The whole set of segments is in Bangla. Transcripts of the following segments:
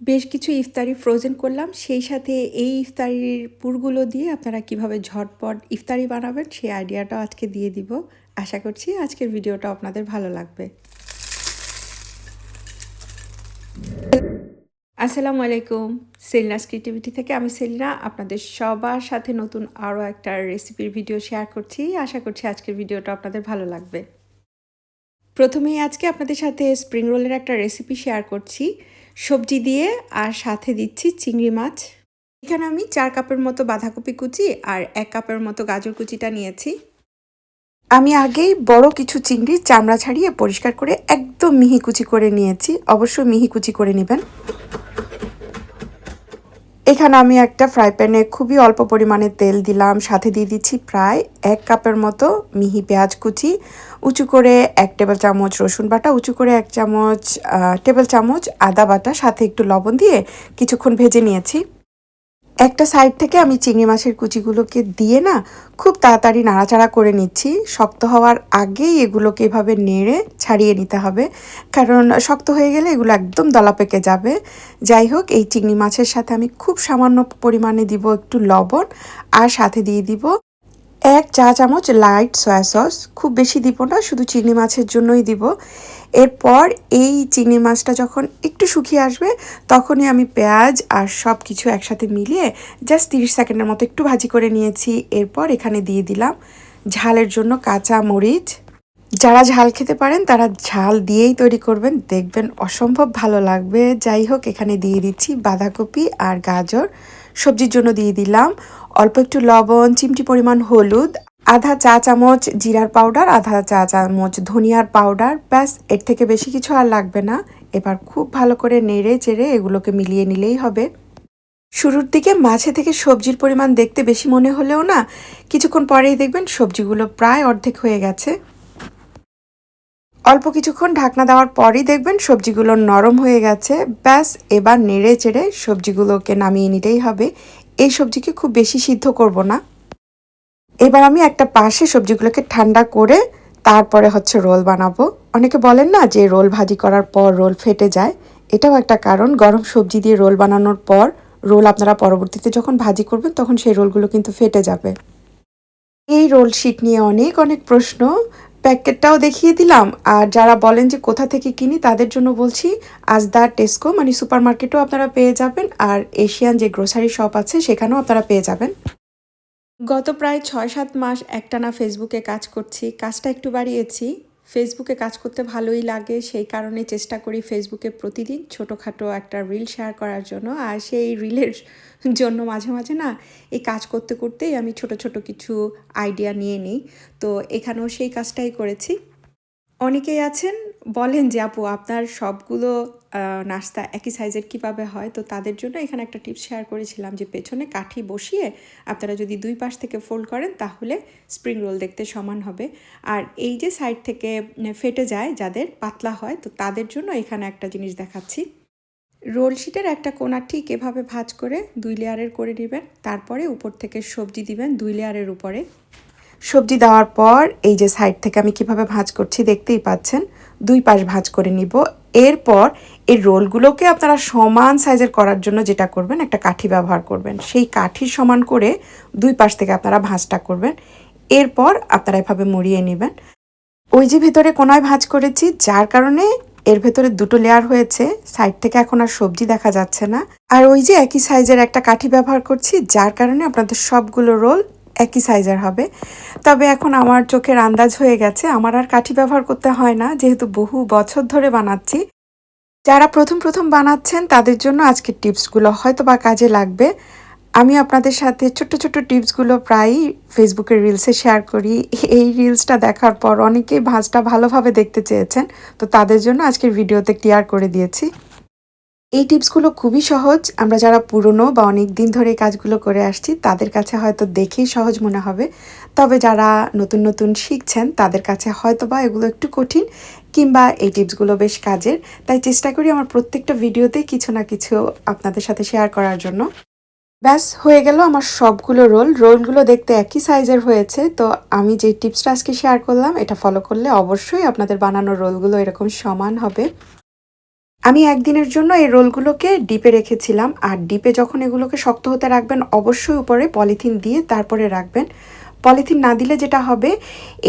বেশ কিছু ইফতারি ফ্রোজেন করলাম, সেই সাথে এই ইফতারির পুরগুলো দিয়ে আপনারা কিভাবে ঝটপট ইফতারি বানাবেন সেই আইডিয়াটাও আজকে দিয়ে দিব। আশা করছি আজকের ভিডিওটা আপনাদের ভালো লাগবে। আসসালামু আলাইকুম, সেলিনাস ক্রিয়েটিভিটি থেকে আমি সেলিনা আপনাদের সবার সাথে নতুন আরও একটা রেসিপির ভিডিও শেয়ার করছি। আশা করছি আজকের ভিডিওটা আপনাদের ভালো লাগবে। প্রথমেই আজকে আপনাদের সাথে স্প্রিং রোলের একটা রেসিপি শেয়ার করছি, সবজি দিয়ে, আর সাথে দিচ্ছি চিংড়ি মাছ। এখানে আমি 4 কাপের মতো বাঁধাকপি কুচি আর 1 কাপের মতো গাজর কুচিটা নিয়েছি। আমি আগেই বড় কিছু চিংড়ির চামড়া ছাড়িয়ে পরিষ্কার করে একদম মিহি কুচি করে নিয়েছি, অবশ্যই মিহি কুচি করে নেবেন। এখানে আমি একটা ফ্রাই প্যানে খুবই অল্প পরিমাণে তেল দিলাম, সাথে দিয়ে দিচ্ছি প্রায় 1 কাপের মতো মিহি পেঁয়াজ কুচি, উঁচু করে 1 টেবিল চামচ রসুন বাটা, উঁচু করে 1 টেবিল চামচ আদা বাটা, সাথে একটু লবণ দিয়ে কিছুক্ষণ ভেজে নিয়েছি। একটা সাইড থেকে আমি চিংড়ি মাছের কুচিগুলোকে দিয়ে খুব তাড়াতাড়ি নাড়াচাড়া করে নিচ্ছি। শক্ত হওয়ার আগেই এগুলোকে এভাবে নেড়ে ছাড়িয়ে নিতে হবে, কারণ শক্ত হয়ে গেলে এগুলো একদম দলা পেকে যাবে। যাই হোক, এই চিংড়ি মাছের সাথে আমি খুব সামান্য পরিমাণে দিব একটু লবণ, আর সাথে দিয়ে দিব 1 চা চামচ লাইট সয়া সস। খুব বেশি দিব না, শুধু চিংড়ি মাছের জন্যই দিব। এরপর এই চিংড়ি মাছটা যখন একটু শুকিয়ে আসবে তখনই আমি পেঁয়াজ আর সব কিছু একসাথে মিলিয়ে জাস্ট 30 সেকেন্ডের মতো একটু ভাজি করে নিয়েছি। এরপর এখানে দিয়ে দিলাম ঝালের জন্য কাঁচা মরিচ। যারা ঝাল খেতে পারেন তারা ঝাল দিয়েই তৈরি করবেন, দেখবেন অসম্ভব ভালো লাগবে। যাই হোক, এখানে দিয়ে দিচ্ছি বাঁধাকপি আর গাজর। সবজির জন্য দিয়ে দিলাম অল্প একটু লবণ, চিমটি পরিমাণ হলুদ, আধা চা চামচ জিরার পাউডার, আধা চা চামচ ধনিয়ার পাউডার। ব্যাস, এর থেকে বেশি কিছু আর লাগবে না। এবার খুব ভালো করে নেড়ে চেড়ে এগুলোকে মিলিয়ে নিলেই হবে। শুরুর দিকে মাছে থেকে সবজির পরিমাণ দেখতে বেশি মনে হলেও কিছুক্ষণ পরেই দেখবেন সবজিগুলো প্রায় অর্ধেক হয়ে গেছে। অল্প কিছুক্ষণ ঢাকনা দেওয়ার পরই দেখবেন সবজিগুলো নরম হয়ে গেছে। ব্যাস, এবার নেড়ে চেড়ে সবজিগুলোকে নামিয়ে নিতেই হবে। এই সবজিকে খুব বেশি সিদ্ধ করব না। এবার আমি একটা পাশে সবজিগুলোকে ঠান্ডা করে তারপরে রোল বানাবো। অনেকে বলেন না যে রোল ভাজি করার পর রোল ফেটে যায়, এটাও একটা কারণ। গরম সবজি দিয়ে রোল বানানোর পর রোল আপনারা পরবর্তীতে যখন ভাজি করবেন তখন সেই রোলগুলো কিন্তু ফেটে যাবে। এই রোল শিট নিয়ে অনেক অনেক প্রশ্ন, প্যাকেটটাও দেখিয়ে দিলাম। আর যারা বলেন যে কোথা থেকে কিনি তাদের জন্য বলছি, আজদা, টেস্কো মানে সুপার মার্কেটেও আপনারা পেয়ে যাবেন, আর এশিয়ান যে গ্রোসারি শপ আছে সেখানেও আপনারা পেয়ে যাবেন। গত প্রায় 6-7 মাস একটানা ফেসবুকে কাজ করছি, কাজটা একটু বাড়িয়েছি। ফেসবুকে কাজ করতে ভালোই লাগে, সেই কারণে চেষ্টা করি ফেসবুকে প্রতিদিন ছোটোখাটো একটা রিল শেয়ার করার জন্য। আর সেই রিলের জন্য মাঝে মাঝে এই কাজ করতে করতেই আমি ছোট ছোট কিছু আইডিয়া নিয়ে নিই। তো এখানেও সেই কাজটাই করেছি। অনেকেই আছেন বলেন যে আপু আপনার সবগুলো নাস্তা একই সাইজের কিভাবে হয়, তো তাদের জন্য এখানে একটা টিপস শেয়ার করেছিলাম যে পেছনে কাঠি বসিয়ে আপনারা যদি 2 পাশ থেকে ফোল্ড করেন তাহলে স্প্রিং রোল দেখতে সমান হবে। আর এই যে সাইড থেকে ফেটে যায়, যাদের পাতলা হয়, তো তাদের জন্য এখানে একটা জিনিস দেখাচ্ছি। রোল শিটের একটা কোণা ঠিক এভাবে ভাঁজ করে 2 লেয়ারের করে নেবেন, তারপরে উপর থেকে সবজি দিবেন 2 লেয়ারের উপরে। সবজি দেওয়ার পর এই যে সাইড থেকে আমি কিভাবে ভাঁজ করছি দেখতেই পাচ্ছেন, 2 পাশ ভাঁজ করে নিব। এরপর এই রোলগুলোকে আপনারা সমান সাইজের করার জন্য যেটা করবেন, একটা কাঠি ব্যবহার করবেন। সেই কাঠির সমান করে 2 পাশ থেকে আপনারা ভাঁজটা করবেন। এরপর আপনারা এভাবে মুড়িয়ে নেবেন। ওই যে ভেতরে কোনায় ভাঁজ করেছি, যার কারণে এর ভেতরে 2টো লেয়ার হয়েছে, সাইড থেকে এখন আর সবজি দেখা যাচ্ছে না। আর ওই যে একই সাইজের একটা কাঠি ব্যবহার করছি, যার কারণে আপনাদের সবগুলো রোল একই সাইজের হবে। তবে এখন আমার চোখের আন্দাজ হয়ে গেছে, আমার আর কাঠি ব্যবহার করতে হয় না, যেহেতু বহু বছর ধরে বানাচ্ছি। যারা প্রথম প্রথম বানাচ্ছেন তাদের জন্য আজকের টিপসগুলো হয়তো বা কাজে লাগবে। আমি আপনাদের সাথে ছোট্ট ছোট্ট টিপসগুলো প্রায়ই ফেসবুকের রিলসে শেয়ার করি। এই রিলসটা দেখার পর অনেকেই ভাঁজটা ভালোভাবে দেখতে চেয়েছেন, তো তাদের জন্য আজকের ভিডিওতে ক্লিয়ার করে দিয়েছি। এই টিপসগুলো খুবই সহজ। আমরা যারা পুরনো বা অনেক দিন ধরে এই কাজগুলো করে আসছি তাদের কাছে হয়তো দেখেই সহজ মনে হবে, তবে যারা নতুন নতুন শিখছেন তাদের কাছে হয়তো বা এগুলো একটু কঠিন, কিংবা এই টিপসগুলো বেশ কাজের। তাই চেষ্টা করি আমার প্রত্যেকটা ভিডিওতেই কিছু না কিছু আপনাদের সাথে শেয়ার করার জন্য। ব্যাস, হয়ে গেল আমার সবগুলো রোলগুলো দেখতে একই সাইজের হয়েছে। তো আমি যে টিপসটা আজকে শেয়ার করলাম এটা ফলো করলে অবশ্যই আপনাদের বানানো রোলগুলো এরকম সমান হবে। আমি একদিনের জন্য এই রোলগুলোকে ডিপে রেখেছিলাম, আর ডিপে যখন এগুলোকে শক্ত হতে রাখবেন অবশ্যই উপরে পলিথিন দিয়ে তারপরে রাখবেন। পলিথিন না দিলে যেটা হবে,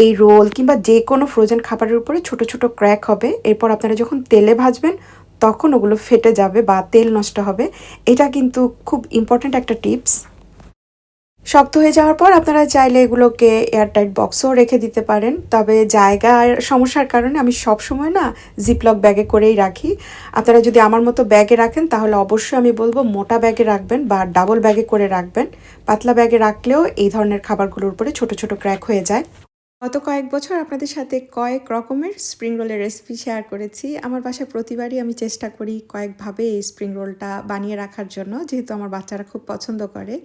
এই রোল কিংবা যে কোনো ফ্রোজেন খাবারের উপরে ছোট ছোট ক্র্যাক হবে। এরপর আপনারা যখন তেলে ভাজবেন তখন ওগুলো ফেটে যাবে বা তেল নষ্ট হবে। এটা কিন্তু খুব ইম্পর্ট্যান্ট একটা টিপস। শক্ত হয়ে যাওয়ার পর আপনারা চাইলে এগুলোকে এয়ারটাইট বক্সও রেখে দিতে পারেন, তবে জায়গার সমস্যার কারণে আমি সবসময় না জিপলক ব্যাগে করেই রাখি। আপনারা যদি আমার মতো ব্যাগে রাখেন তাহলে অবশ্যই আমি বলবো মোটা ব্যাগে রাখবেন বা ডাবল ব্যাগে করে রাখবেন। পাতলা ব্যাগে রাখলেও এই ধরনের খাবারগুলোর উপরে ছোট ছোট ক্র্যাক হয়ে যায়। গত কয়েক বছর আপনাদের সাথে কয়েক রকমের স্প্রিং রোলের রেসিপি শেয়ার করেছি। আমার বাসায় প্রতিবারই আমি চেষ্টা করি কয়েকভাবে এই স্প্রিং রোলটা বানিয়ে রাখার জন্য, যেহেতু আমার বাচ্চারা খুব পছন্দ করে।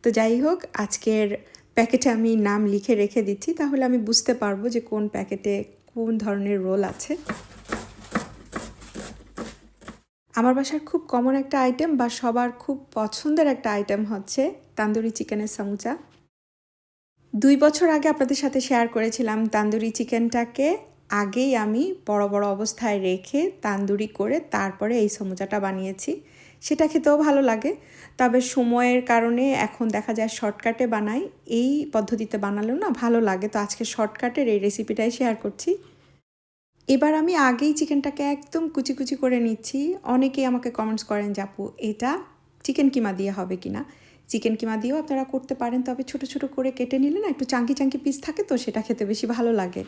তো যাই হোক, আজকের প্যাকেটে আমি নাম লিখে রেখে দিচ্ছি, তাহলে আমি বুঝতে পারবো যে কোন প্যাকেটে কোন ধরনের রোল আছে। আমার বাসার খুব কমন একটা আইটেম বা সবার খুব পছন্দের একটা আইটেম হচ্ছে তান্দুরি চিকেনের সমুচা। 2 বছর আগে আপনাদের সাথে শেয়ার করেছিলাম তান্দুরি চিকেনটাকে আগেই আমি বড় বড় অবস্থায় রেখে তান্দুরি করে তারপরে এই সমুচাটা বানিয়েছি। সেটা খেতেও ভালো লাগে, তবে সময়ের কারণে এখন দেখা যায় শর্টকাটে বানাই। এই পদ্ধতিতে বানালেও না ভালো লাগে, তো আজকে শর্টকাটের এই রেসিপিটাই শেয়ার করছি। এবার আমি আগেই চিকেনটাকে একদম কুচি কুচি করে নিচ্ছি। অনেকেই আমাকে কমেন্টস করেন যে আপু এটা চিকেন কিমা দিয়ে হবে কিনা। চিকেন কিমা দিয়েও আপনারা করতে পারেন, তবে ছোট ছোট করে কেটে নিলে না একটু চাঙ্কি চাঙ্কি পিস থাকে, তো সেটা খেতে বেশি ভালো লাগে।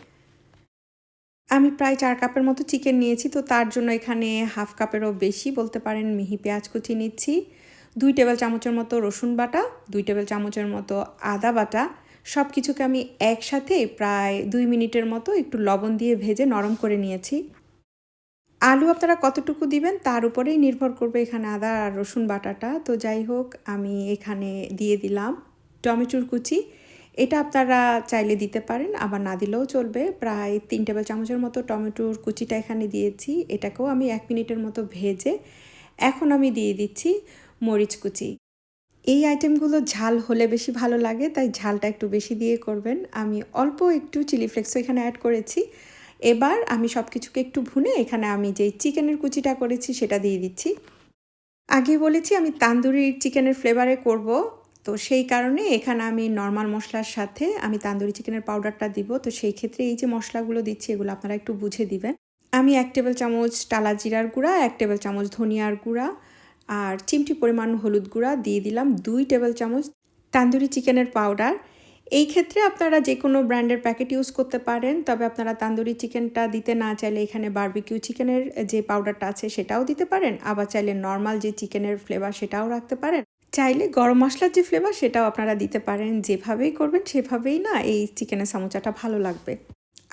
আমি প্রায় 4 কাপের মতো চিকেন নিয়েছি, তো তার জন্য এখানে হাফ কাপেরও বেশি বলতে পারেন মিহি পেঁয়াজ কুচি নিচ্ছি, 2 টেবিল চামচের মতো রসুন বাটা, 2 টেবিল চামচের মতো আদা বাটা। সব কিছুকে আমি একসাথে প্রায় 2 মিনিটের মতো একটু লবণ দিয়ে ভেজে নরম করে নিয়েছি। আলু আপনারা কতটুকু দিবেন তার উপরেই নির্ভর করবে এখানে আদা আর রসুন বাটাটা। তো যাই হোক, আমি এখানে দিয়ে দিলাম টমেটোর কুচি। এটা আপনারা চাইলে দিতে পারেন, আবার না দিলেও চলবে। প্রায় 3 টেবিল চামচের মতো টমেটোর কুচিটা এখানে দিয়েছি। এটাকেও আমি 1 মিনিটের মতো ভেজে এখন আমি দিয়ে দিচ্ছি মরিচ কুচি। এই আইটেমগুলো ঝাল হলে বেশি ভালো লাগে, তাই ঝালটা একটু বেশি দিয়ে করবেন। আমি অল্প একটু চিলি ফ্লেক্সও এখানে অ্যাড করেছি। এবার আমি সব কিছুকে একটু ভুনে এখানে আমি যেই চিকেনের কুচিটা করেছি সেটা দিয়ে দিচ্ছি। আগে বলেছি আমি তান্দুরি চিকেনের ফ্লেভারে করব, তো সেই কারণে এখানে আমি নর্মাল মশলার সাথে আমি তান্দুরি চিকেনের পাউডারটা দিব। তো সেই ক্ষেত্রে এই যে মশলাগুলো দিচ্ছি এগুলো আপনারা একটু বুঝে দিবেন। আমি 1 টেবিল চামচ টালা জিরার গুঁড়া, 1 টেবিল চামচ ধনিয়ার গুঁড়া আর চিমটি পরিমাণ হলুদ গুঁড়া দিয়ে দিলাম, 2 টেবিল চামচ তান্দুরি চিকেনের পাউডার। এই ক্ষেত্রে আপনারা যে কোনো ব্র্যান্ডের প্যাকেট ইউজ করতে পারেন, তবে আপনারা তান্দুরি চিকেনটা দিতে না চাইলে এখানে বারবিকিউ চিকেনের যে পাউডারটা আছে সেটাও দিতে পারেন, আবার চাইলে নর্মাল যে চিকেনের ফ্লেভার সেটাও রাখতে পারেন, চাইলে গরম মশলার যে ফ্লেভার সেটাও আপনারা দিতে পারেন। যেভাবেই করবেন সেভাবেই না এই চিকেনের সমুচাটা ভালো লাগবে।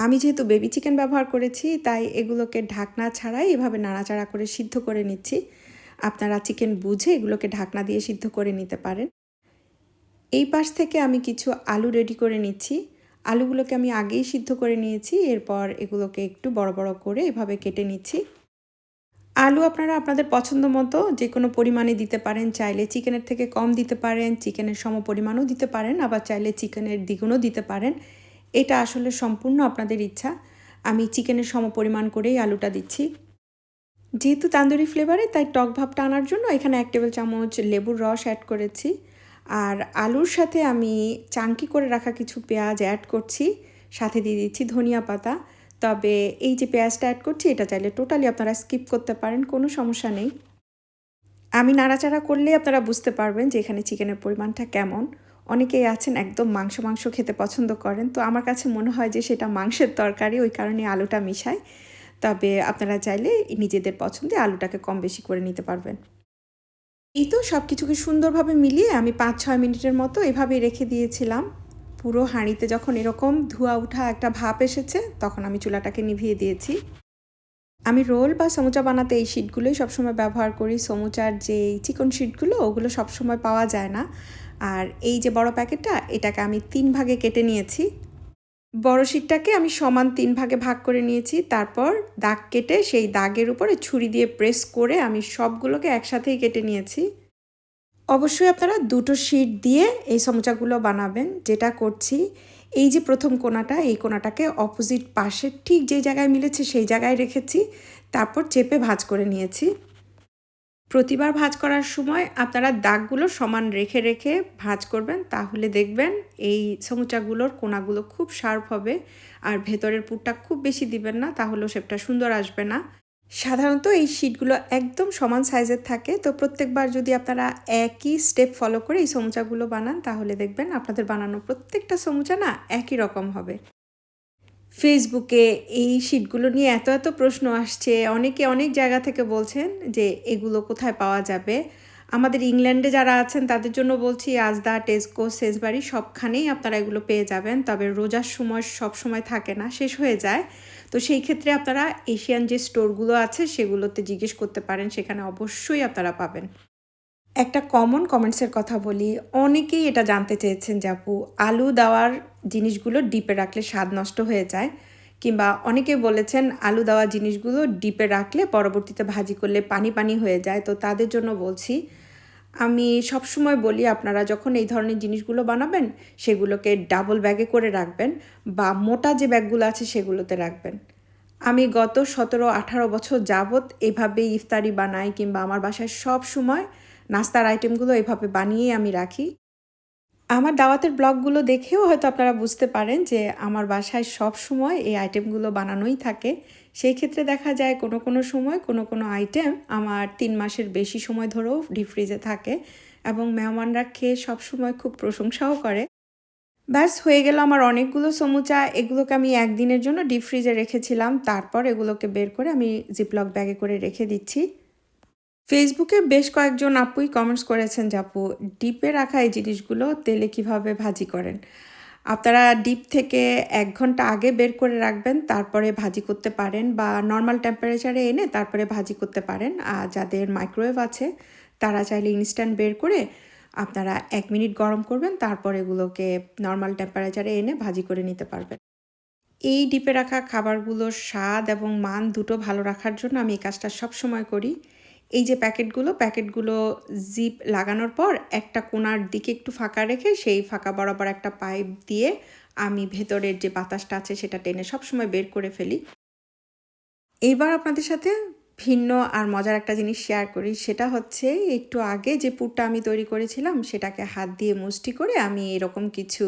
আমি যেহেতু বেবি চিকেন ব্যবহার করেছি তাই এগুলোকে ঢাকনা ছাড়াই এভাবে নাড়াচাড়া করে সিদ্ধ করে নিচ্ছি। আপনারা চিকেন বুঝে এগুলোকে ঢাকনা দিয়ে সিদ্ধ করে নিতে পারেন। এই পাশ থেকে আমি কিছু আলু রেডি করে নিচ্ছি। আলুগুলোকে আমি আগেই সিদ্ধ করে নিয়েছি, এরপর এগুলোকে একটু বড় বড় করে এভাবে কেটে নিচ্ছি। আলু আপনারা আপনাদের পছন্দ মতো যে কোনো পরিমাণে দিতে পারেন, চাইলে চিকেনের থেকে কম দিতে পারেন, চিকেনের সম পরিমাণও দিতে পারেন, আবার চাইলে চিকেনের দ্বিগুণও দিতে পারেন। এটা আসলে সম্পূর্ণ আপনাদের ইচ্ছা। আমি চিকেনের সম পরিমাণ করেই আলুটা দিচ্ছি। যেহেতু তান্দুরি ফ্লেভারে তাই টক ভাবটা আনার জন্য এখানে 1 টেবিল চামচ লেবুর রস অ্যাড করেছি। আর আলুর সাথে আমি চাঙ্কি করে রাখা কিছু পেঁয়াজ অ্যাড করছি, সাথে দিয়ে দিচ্ছি ধনিয়া পাতা। তবে এই যে পেঁয়াজটা অ্যাড করছি এটা চাইলে টোটালি আপনারা স্কিপ করতে পারেন, কোনো সমস্যা নেই। আমি নাড়াচাড়া করলেই আপনারা বুঝতে পারবেন যে এখানে চিকেনের পরিমাণটা কেমন। অনেকেই আছেন একদম মাংস মাংস খেতে পছন্দ করেন, তো আমার কাছে মনে হয় যে সেটা মাংসের তরকারি, ওই কারণে আলুটা মিশাই। তবে আপনারা চাইলে নিজেদের পছন্দে আলুটাকে কম বেশি করে নিতে পারবেন। এই তো সব কিছুকে সুন্দরভাবে মিলিয়ে আমি 5-6 মিনিটের মতো এভাবেই রেখে দিয়েছিলাম। পুরো হাঁড়িতে যখন এরকম ধোঁয়া ওঠা একটা ভাপ এসেছে তখন আমি চুলাটাকে নিভিয়ে দিয়েছি। আমি রোল বা সমুচা বানাতে এই শিটগুলোই সবসময় ব্যবহার করি। সমুচার যে চিকন শিটগুলো ওগুলো সবসময় পাওয়া যায় না। আর এই যে বড় প্যাকেটটা এটাকে আমি 3 ভাগে কেটে নিয়েছি। বড় শিটটাকে আমি সমান 3 ভাগে ভাগ করে নিয়েছি, তারপর দাগ কেটে সেই দাগের উপরে ছুরি দিয়ে প্রেস করে আমি সবগুলোকে একসাথেই কেটে নিয়েছি। অবশ্যই আপনারা দুটো শিট দিয়ে এই সমুচাগুলো বানাবেন। যেটা করছি এই যে প্রথম কোণাটা, এই কোণাটাকে অপোজিট পাশে ঠিক যে জায়গায় মিলেছে সেই জায়গায় রেখেছি, তারপর চেপে ভাঁজ করে নিয়েছি। প্রতিবার ভাঁজ করার সময় আপনারা দাগগুলো সমান রেখে রেখে ভাঁজ করবেন, তাহলে দেখবেন এই সমুচাগুলোর কোণাগুলো খুব শার্প হবে। আর ভেতরের পুরটা খুব বেশি দিবেন না, তাহলেও শেপটা সুন্দর আসবে না। সাধারণত এই শিটগুলো একদম সমান সাইজের থাকে, তো প্রত্যেকবার যদি আপনারা একই স্টেপ ফলো করে এই সমুচাগুলো বানান, তাহলে দেখবেন আপনাদের বানানো প্রত্যেকটা সমুচা না একই রকম হবে। ফেসবুকে এই শিটগুলো নিয়ে এত এত প্রশ্ন আসছে, অনেকে অনেক জায়গা থেকে বলছেন যে এগুলো কোথায় পাওয়া যাবে। আমাদের ইংল্যান্ডে যারা আছেন তাদের জন্য বলছি, আজদা, টেস্কো, সেসবারি সবখানেই আপনারা এগুলো পেয়ে যাবেন। তবে রোজার সময় সব সময় থাকে না, শেষ হয়ে যায়। তো সেই ক্ষেত্রে আপনারা এশিয়ান যে স্টোরগুলো আছে সেগুলোতে জিজ্ঞেস করতে পারেন, সেখানে অবশ্যই আপনারা পাবেন। একটা কমন কমেন্টসের কথা বলি, অনেকেই এটা জানতে চেয়েছেন যে আপু, আলু দেওয়ার জিনিসগুলো ডিপে রাখলে স্বাদ নষ্ট হয়ে যায়, কিংবা অনেকে বলেছেন আলু দেওয়া জিনিসগুলো ডিপে রাখলে পরবর্তীতে ভাজি করলে পানি পানি হয়ে যায়। তো তাদের জন্য বলছি, আমি সবসময় বলি আপনারা যখন এই ধরনের জিনিসগুলো বানাবেন সেগুলোকে ডাবল ব্যাগে করে রাখবেন, বা মোটা যে ব্যাগগুলো আছে সেগুলোতে রাখবেন। আমি গত 17-18 বছর যাবৎ এভাবেই ইফতারি বানাই, কিংবা আমার বাসায় সব সময় নাস্তার আইটেমগুলো এভাবে বানিয়েই আমি রাখি। আমার দাওয়াতের ব্লগগুলো দেখেও হয়তো আপনারা বুঝতে পারেন যে আমার বাসায় সব সময় এই আইটেমগুলো বানানোই থাকে। সেই ক্ষেত্রে দেখা যায় কোনো কোনো সময় কোনো কোনো আইটেম আমার 3 মাসের বেশি সময় ধরেও ডিপ ফ্রিজে থাকে, এবং মেহমানরা খেয়ে সবসময় খুব প্রশংসাও করে। ব্যাস হয়ে গেল আমার অনেকগুলো সমুচা। এগুলোকে আমি একদিনের জন্য ডিপ ফ্রিজে রেখেছিলাম, তারপর এগুলোকে বের করে আমি জিপলক ব্যাগে করে রেখে দিচ্ছি। ফেসবুকে বেশ কয়েকজন আপুই কমেন্টস করেছেন যে আপু, ডিপে রাখা এই জিনিসগুলো তেলে কিভাবে ভাজি করেন। আপনারা ডিপ থেকে 1 ঘন্টা আগে বের করে রাখবেন, তারপরে ভাজি করতে পারেন, বা নর্মাল টেম্পারেচারে এনে তারপরে ভাজি করতে পারেন। আর যাদের মাইক্রোওয়েভ আছে তারা চাইলে ইনস্ট্যান্ট বের করে আপনারা 1 মিনিট গরম করবেন, তারপর এগুলোকে নর্মাল টেম্পারেচারে এনে ভাজি করে নিতে পারবেন। এই ডিপে রাখা খাবারগুলোর স্বাদ এবং মান দুটো ভালো রাখার জন্য আমি এই কাজটা সবসময় করি। এই যে প্যাকেটগুলো জিপ লাগানোর পর একটা কোণার দিকে একটু ফাঁকা রেখে সেই ফাঁকা বরাবর একটা পাইপ দিয়ে আমি ভেতরের যে বাতাসটা আছে সেটা টেনে সবসময় বের করে ফেলি। এইবার আপনাদের সাথে ভিন্ন আর মজার একটা জিনিস শেয়ার করি, সেটা হচ্ছে একটু আগে যে পুরটা আমি তৈরি করেছিলাম সেটাকে হাত দিয়ে মুষ্টি করে আমি এরকম কিছু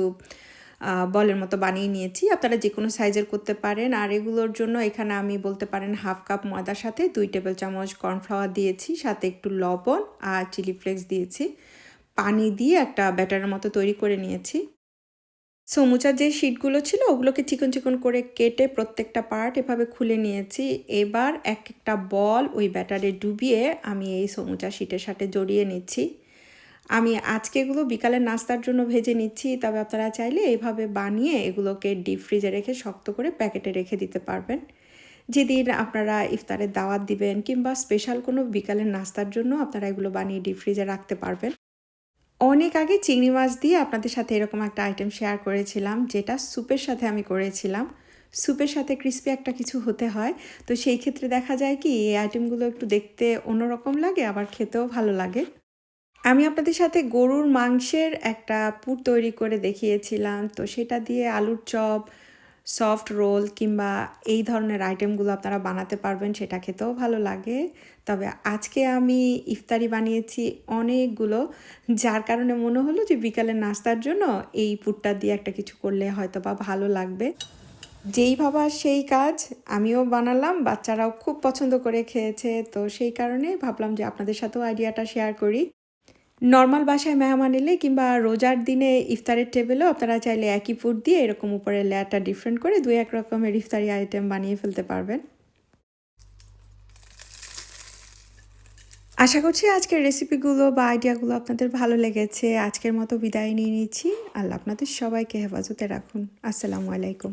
বলের মতো বানিয়ে নিয়েছি। আপনারা যে কোনো সাইজের করতে পারেন। আর এগুলোর জন্য এখানে আমি বলতে পারেন 1/2 কাপ ময়দার সাথে 2 টেবিল চামচ কর্নফ্লাওয়ার দিয়েছি, সাথে একটু লবণ আর চিলি ফ্লেক্স দিয়েছি। পানি দিয়ে একটা ব্যাটারের মতো তৈরি করে নিয়েছি। সমুচার যে শিটগুলো ছিল ওগুলোকে চিকন চিকন করে কেটে প্রত্যেকটা পার্ট এভাবে খুলে নিয়েছি। এবার এক একটা বল ওই ব্যাটারে ডুবিয়ে আমি এই সমুচা শিটের সাথে জড়িয়ে নিচ্ছি। আমি আজকে এগুলো বিকালের নাস্তার জন্য ভেজে নিচ্ছি, তবে আপনারা চাইলে এইভাবে বানিয়ে এগুলোকে ডিপ ফ্রিজে রেখে শক্ত করে প্যাকেটে রেখে দিতে পারবেন। যেদিন আপনারা ইফতারের দাওয়াত দিবেন কিংবা স্পেশাল কোনো বিকালের নাস্তার জন্য আপনারা এগুলো বানিয়ে ডিপ ফ্রিজে রাখতে পারবেন। অনেক আগে চিংড়ি মাছ দিয়ে আপনাদের সাথে এরকম একটা আইটেম শেয়ার করেছিলাম, যেটা স্যুপের সাথে আমি করেছিলাম। স্যুপের সাথে ক্রিস্পি একটা কিছু হতে হয়, তো সেই ক্ষেত্রে দেখা যায় কি এই আইটেমগুলো একটু দেখতে অন্যরকম লাগে, আবার খেতেও ভালো লাগে। আমি আপনাদের সাথে গরুর মাংসের একটা পুর তৈরি করে দেখিয়েছিলাম, তো সেটা দিয়ে আলুর চপ, সফট রোল কিংবা এই ধরনের আইটেমগুলো আপনারা বানাতে পারবেন, সেটা খেতেও ভালো লাগে। তবে আজকে আমি ইফতারি বানিয়েছি অনেকগুলো, যার কারণে মনে হলো যে বিকালের নাস্তার জন্য এই পুরটা দিয়ে একটা কিছু করলে হয়তো বা ভালো লাগবে। যেই ভাবা সেই কাজ, আমিও বানালাম, বাচ্চারাও খুব পছন্দ করে খেয়েছে, তো সেই কারণে ভাবলাম যে আপনাদের সাথেও আইডিয়াটা শেয়ার করি। নর্মাল বাসায় মেহমান এলে কিংবা রোজার দিনে ইফতারের টেবিলেও আপনারা চাইলে একই ফুড দিয়ে এরকম উপরে লেয়ারটা ডিফারেন্ট করে 2-1 রকমের ইফতারি আইটেম বানিয়ে ফেলতে পারবেন। আশা করছি আজকের রেসিপিগুলো বা আইডিয়াগুলো আপনাদের ভালো লেগেছে। আজকের মতো বিদায় নিয়ে নিচ্ছি। আল্লাহ আপনাদের সবাইকে হেফাজতে রাখুন। আসসালামু আলাইকুম।